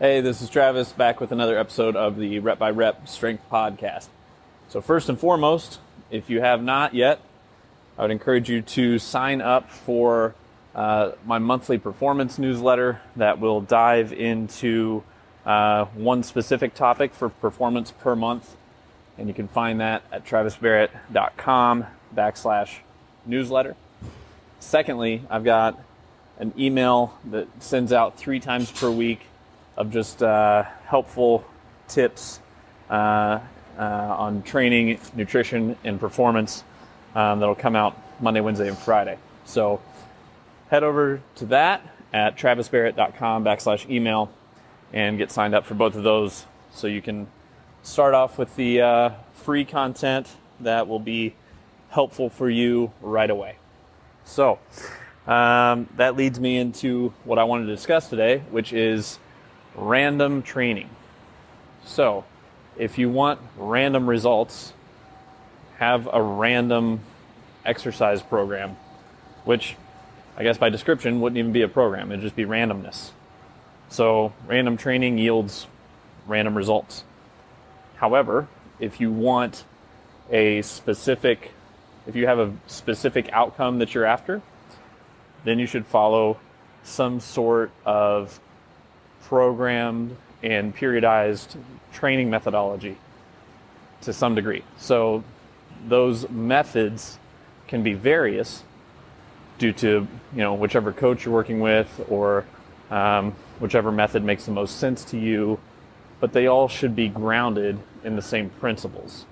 Hey, this is Travis back with another episode of the Rep by Rep Strength Podcast. So first and foremost, if you have not yet, I would encourage you to sign up for my monthly performance newsletter that will dive into one specific topic for performance per month. And you can find that at travisbarrett.com/newsletter. Secondly, I've got an email that sends out 3 times per week of just helpful tips on training, nutrition, and performance that'll come out Monday, Wednesday, and Friday. So head over to that at travisbarrett.com/email and get signed up for both of those so you can start off with the free content that will be helpful for you right away. So that leads me into what I wanted to discuss today, which is random training. So if you want random results, have a random exercise program, which I guess by description wouldn't even be a program, it'd just be randomness. So random training yields random results. However, if you have a specific outcome that you're after, then you should follow some sort of programmed and periodized training methodology to some degree. So those methods can be various due to whichever coach you're working with or whichever method makes the most sense to you, but they all should be grounded in the same principles.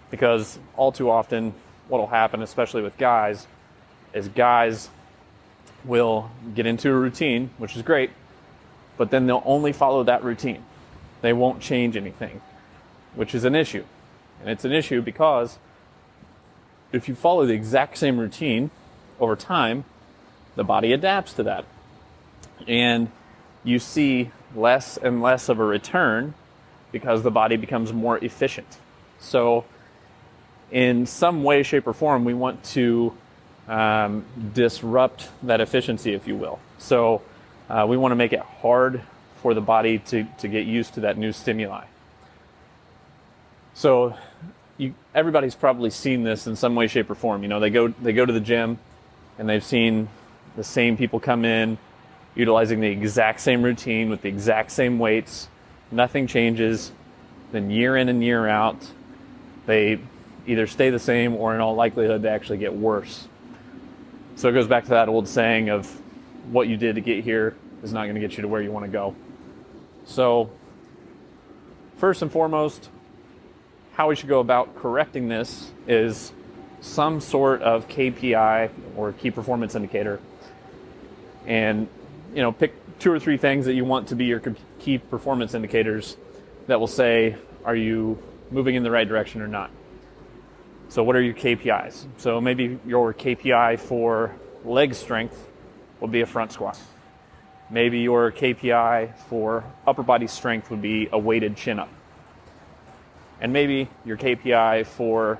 Because all too often what will happen, especially with guys, is guys will get into a routine, which is great, but then they'll only follow that routine. They won't change anything, which is an issue. And it's an issue because if you follow the exact same routine over time, the body adapts to that. And you see less and less of a return because the body becomes more efficient. So in some way, shape, or form, we want to disrupt that efficiency, if you will. So we want to make it hard for the body to get used to that new stimuli. So everybody's probably seen this in some way, shape, or form. They go to the gym and they've seen the same people come in utilizing the exact same routine with the exact same weights. Nothing changes. Then year in and year out, they either stay the same or in all likelihood they actually get worse. So it goes back to that old saying of what you did to get here is not going to get you to where you want to go. So first and foremost, how we should go about correcting this is some sort of KPI or key performance indicator. And, pick 2 or 3 things that you want to be your key performance indicators that will say, are you moving in the right direction or not? So what are your KPIs? So maybe your KPI for leg strength will be a front squat. Maybe your KPI for upper body strength would be a weighted chin up. And maybe your KPI for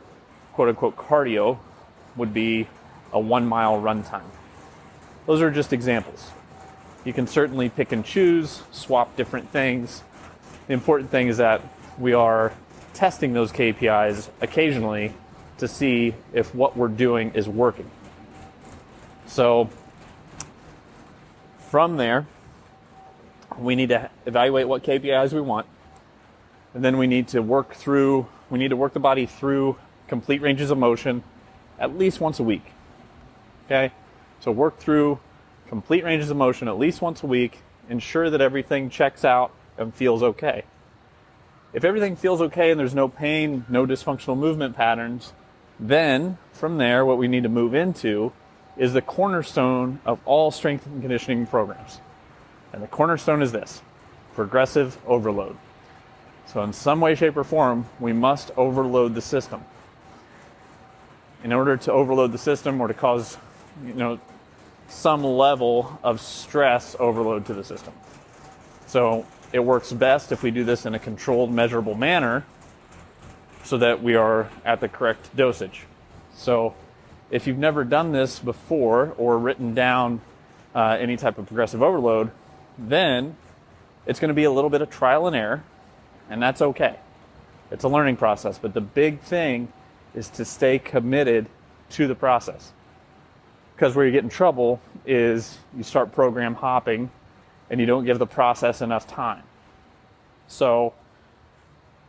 quote unquote cardio would be a 1 mile run time. Those are just examples. You can certainly pick and choose, swap different things. The important thing is that we are testing those KPIs occasionally to see if what we're doing is working. So from there, we need to evaluate what KPIs we want, and then we need to work the body through complete ranges of motion at least once a week. Okay? So work through complete ranges of motion at least once a week, ensure that everything checks out and feels okay. If everything feels okay and there's no pain, no dysfunctional movement patterns, then from there, what we need to move into is the cornerstone of all strength and conditioning programs. And the cornerstone is this: progressive overload. So in some way, shape, or form, we must overload the system. In order to overload the system or to cause, some level of stress overload to the system. So it works best if we do this in a controlled, measurable manner so that we are at the correct dosage. So if you've never done this before or written down any type of progressive overload, then It's going to be a little bit of trial and error, and that's okay. It's a learning process, but the big thing is to stay committed to the process. Because where you get in trouble is you start program hopping and you don't give the process enough time. So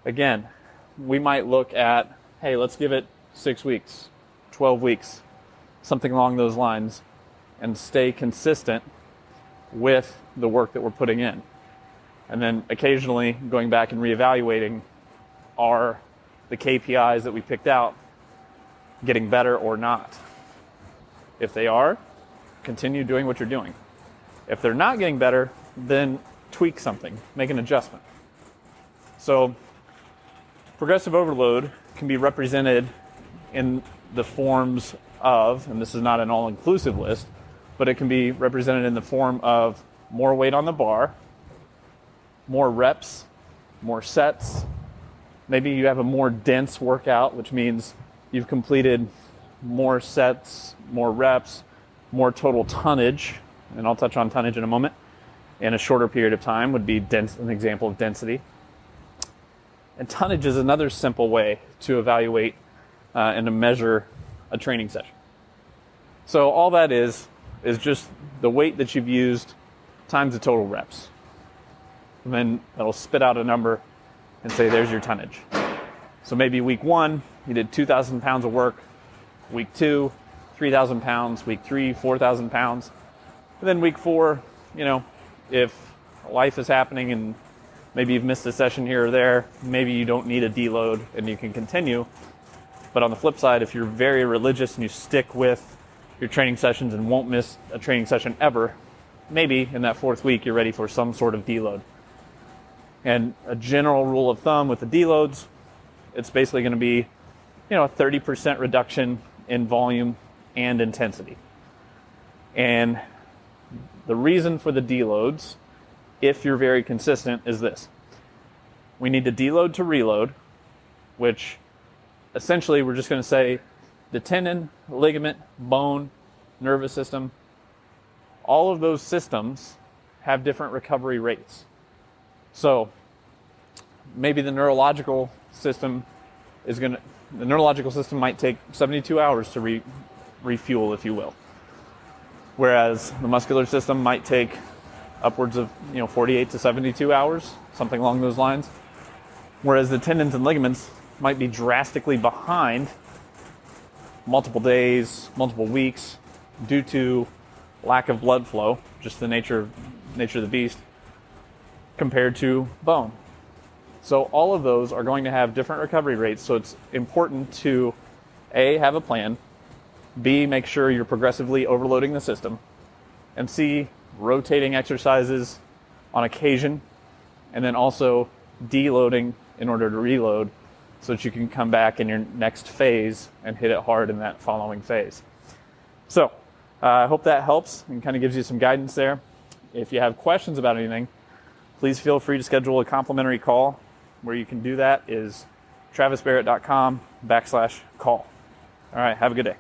again, we might look at, hey, let's give it 6 weeks, 12 weeks, something along those lines, and stay consistent with the work that we're putting in. And then occasionally going back and reevaluating, are the KPIs that we picked out getting better or not? If they are, continue doing what you're doing. If they're not getting better, then tweak something, make an adjustment. So progressive overload can be represented in the forms of, and this is not an all-inclusive list, but it can be represented in the form of more weight on the bar, more reps, more sets. Maybe you have a more dense workout, which means you've completed more sets, more reps, more total tonnage, and I'll touch on tonnage in a moment, in a shorter period of time would be an example of density. And tonnage is another simple way to evaluate and to measure a training session. So all that is just the weight that you've used times the total reps. And then that'll spit out a number and say, there's your tonnage. So maybe week 1, you did 2,000 pounds of work. Week 2, 3,000 pounds. Week 3, 4,000 pounds. And then week 4, if life is happening and maybe you've missed a session here or there, maybe you don't need a deload and you can continue. But on the flip side, if you're very religious and you stick with your training sessions and won't miss a training session ever, maybe in that 4th week you're ready for some sort of deload. And a general rule of thumb with the deloads, it's basically going to be, a 30% reduction in volume and intensity. And the reason for the deloads, if you're very consistent, is this. We need to deload to reload, which essentially we're just going to say the tendon, ligament, bone, nervous system, all of those systems have different recovery rates. So maybe the neurological system might take 72 hours to refuel, if you will. Whereas the muscular system might take upwards of 48 to 72 hours, something along those lines. Whereas the tendons and ligaments might be drastically behind multiple days, multiple weeks, due to lack of blood flow, just the nature of the beast, compared to bone. So all of those are going to have different recovery rates, so it's important to A, have a plan, B, make sure you're progressively overloading the system, and C, rotating exercises on occasion, and then also deloading in order to reload so that you can come back in your next phase and hit it hard in that following phase. So I hope that helps and kind of gives you some guidance there. If you have questions about anything, please feel free to schedule a complimentary call. Where you can do that is travisbarrett.com/call. All right, have a good day.